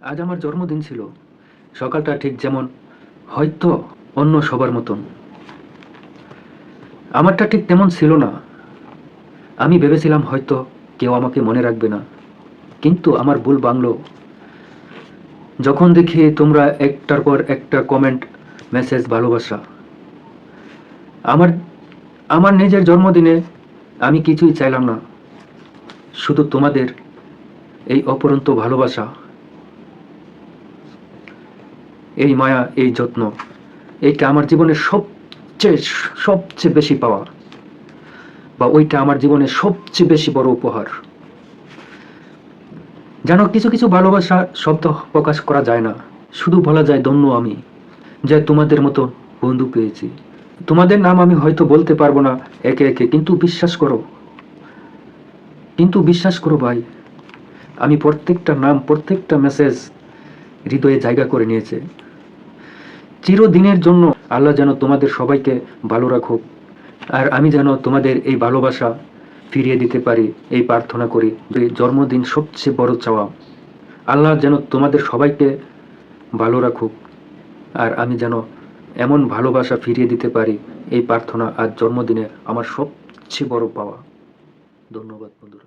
আজ আমার জন্মদিন ছিল। সকালটা ঠিক যেমন হয়তো অন্য সবার মতন, আমারটা ঠিক তেমন ছিল না। আমি ভেবেছিলাম হয়তো কেউ আমাকে মনে রাখবে না, কিন্তু আমার ভুল ভাঙলো যখন দেখি তোমরা একটার পর একটা কমেন্ট, মেসেজ, ভালোবাসা। আমার আমার নিজের জন্মদিনে আমি কিছুই চাইলাম না, শুধু তোমাদের এই অপরন্ত ভালোবাসা, এই মায়া, এই যত্ন। এইটা আমার জীবনের সবচেয়ে সবচেয়ে বেশি পাওয়া, বা ওইটা আমার জীবনের সবচেয়ে বেশি বড় উপহার। জানো, কিছু কিছু ভালোবাসা শব্দ প্রকাশ করা যায় না, শুধু বলা যায় ধন্য আমি যে তোমাদের মতো বন্ধু পেয়েছি। তোমাদের নাম আমি হয়তো বলতে পারবো না একে একে, কিন্তু বিশ্বাস করো ভাই, আমি প্রত্যেকটা নাম, প্রত্যেকটা মেসেজ হৃদয়ে জায়গা করে নিয়েছে। চিরদিনের জন্য আল্লাহ যেন তোমাদের সবাইকে ভালো রাখুক, আর আমি যেন তোমাদের এই ভালোবাসা ফিরিয়ে দিতে পারি, এই প্রার্থনা করি। জন্মদিন সবচেয়ে বড় চাওয়া, আল্লাহ যেন তোমাদের সবাইকে ভালো রাখুক, আর আমি যেন এমন ভালোবাসা ফিরিয়ে দিতে পারি, এই প্রার্থনা আজ জন্মদিনে আমার সবচেয়ে বড় পাওয়া। ধন্যবাদ বন্ধুরা।